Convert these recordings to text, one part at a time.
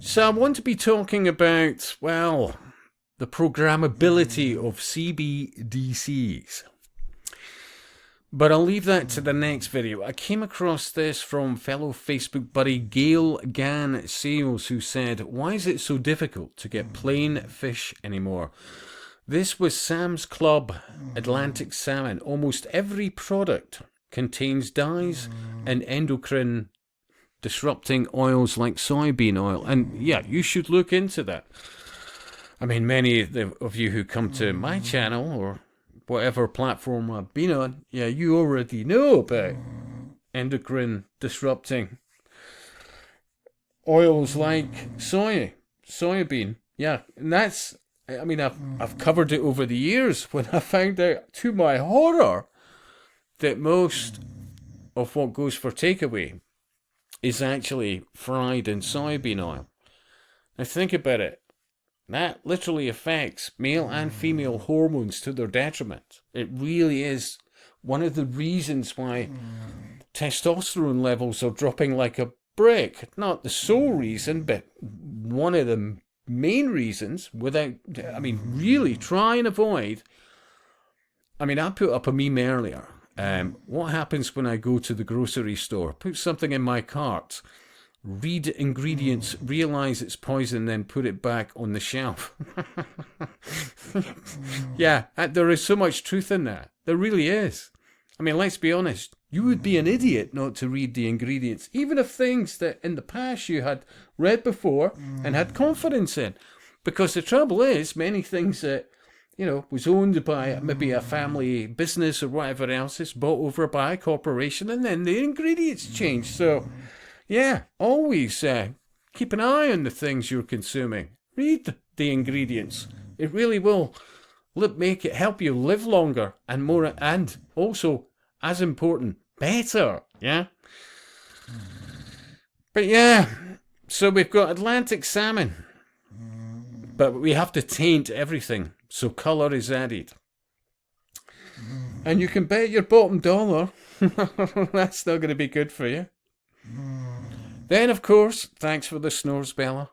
So I want to be talking about, well, the programmability of CBDCs. But I'll leave that to the next video. I came across this from fellow Facebook buddy Gail Gann Sales, who said, why is it so difficult to get plain fish anymore? This was Sam's Club Atlantic Salmon. Almost every product contains dyes and endocrine disrupting oils like soybean oil. And yeah, you should look into that. I mean, many of you who come to my channel or whatever platform I've been on, yeah, you already know about endocrine disrupting oils like soybean. Yeah, and that's, I mean, I've covered it over the years when I found out, to my horror, that most of what goes for takeaway is actually fried in soybean oil. Now think about it. That literally affects male and female hormones to their detriment. It really is one of the reasons why testosterone levels are dropping like a brick. Not the sole reason, but one of the main reasons, without, I mean, really try and avoid. I mean, I put up a meme earlier. What happens when I go to the grocery store, put something in my cart, read ingredients, realize it's poison, then put it back on the shelf? Yeah, there is so much truth in that. There really is. I mean, let's be honest. You would be an idiot not to read the ingredients, even of things that in the past you had read before and had confidence in. Because the trouble is, many things that, you know, was owned by maybe a family business or whatever else is bought over by a corporation, and then the ingredients change. So, yeah, always keep an eye on the things you're consuming. Read the ingredients. It really will make it help you live longer and more, and also, as important, better. Yeah. But yeah, so we've got Atlantic salmon, but we have to taint everything, so colour is added. And you can bet your bottom dollar that's not going to be good for you. Then, of course, thanks for the snores, Bella,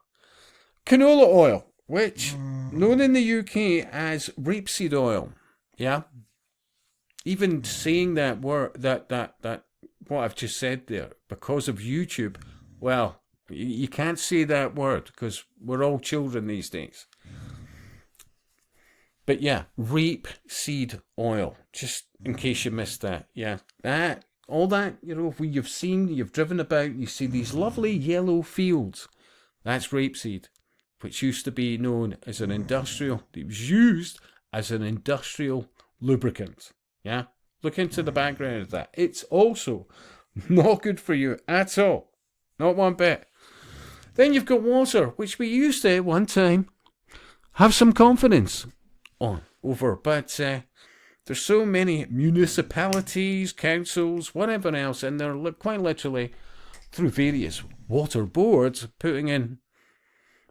canola oil, which known in the UK as rapeseed oil. Yeah. Even saying that word, that what I've just said there, because of YouTube, well, you can't say that word because we're all children these days. But yeah, rapeseed oil, just in case you missed that. Yeah, all that, you know, when you've driven about, you see these lovely yellow fields. That's rapeseed, which used to be known as an industrial, it was used as an industrial lubricant. Yeah, look into the background of that. It's also not good for you at all. Not one bit. Then you've got water, which we used to at one time have some confidence over, but there's so many municipalities, councils, whatever else, and they're quite literally, through various water boards, putting in,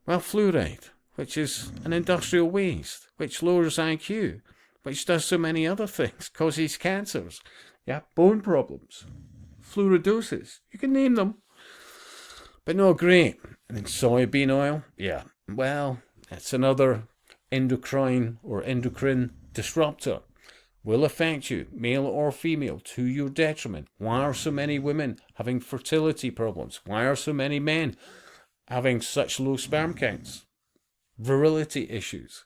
well, fluoride, which is an industrial waste, which lowers IQ, which does so many other things, causes cancers, yeah, bone problems, fluoridosis, you can name them, but no, great. And then soybean oil, yeah, well, that's another endocrine disruptor. Will affect you, male or female, to your detriment. Why are so many women having fertility problems? Why are so many men having such low sperm counts? Virility issues.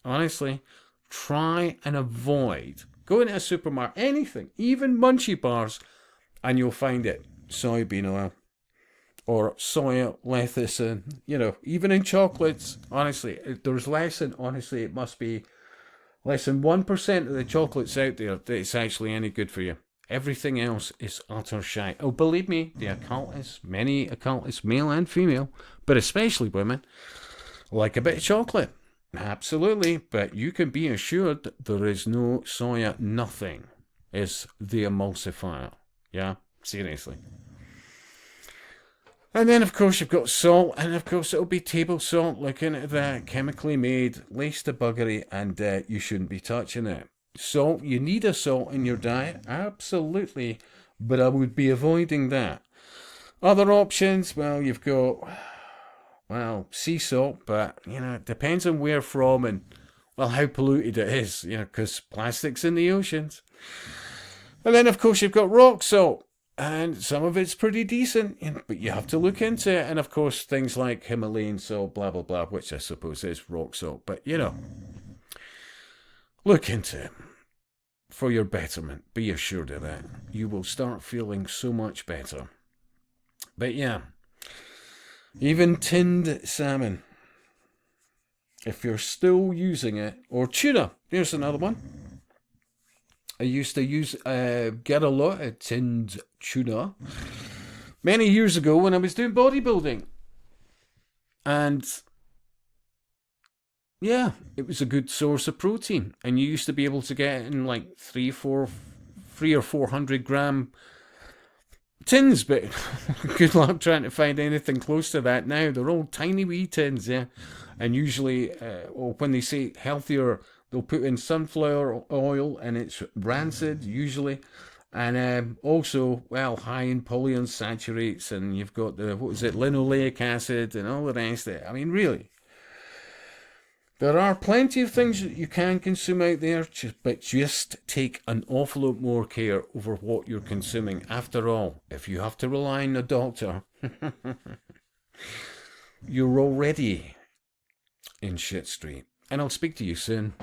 Honestly, try and avoid going to a supermarket, anything, even munchie bars, and you'll find it. Soybean oil or soya lecithin, you know, even in chocolates. Honestly, there's less than, honestly, it must be less than 1% of the chocolates out there that it's actually any good for you. Everything else is utter shite. Oh, believe me, the occultists, many occultists, male and female, but especially women, like a bit of chocolate. Absolutely, but you can be assured that there is no soya. Nothing is the emulsifier. Yeah, seriously. And then, of course, you've got salt, and of course, it'll be table salt, looking at that, chemically made, laced to buggery, and you shouldn't be touching it. Salt, you need a salt in your diet, absolutely, but I would be avoiding that. Other options, well, you've got, well, sea salt, but, you know, it depends on where from and, well, how polluted it is, you know, because plastic's in the oceans. And then, of course, you've got rock salt, and some of it's pretty decent, but you have to look into it. And, of course, things like Himalayan salt, blah, blah, blah, which I suppose is rock salt. But, you know, look into it for your betterment. Be assured of that. You will start feeling so much better. But, yeah, even tinned salmon, if you're still using it, or tuna, here's another one. I used to get a lot of tinned tuna many years ago when I was doing bodybuilding. And yeah, it was a good source of protein. And you used to be able to get it in like 300 or 400 gram tins, but good luck trying to find anything close to that now. They're all tiny wee tins, yeah. And usually, when they say healthier, they'll put in sunflower oil, and it's rancid usually, and also, well, high in polyunsaturates, and you've got the linoleic acid and all the rest of it. I mean, really, there are plenty of things that you can consume out there, but just take an awful lot more care over what you're consuming. After all, if you have to rely on a doctor, you're already in shit street. And I'll speak to you soon.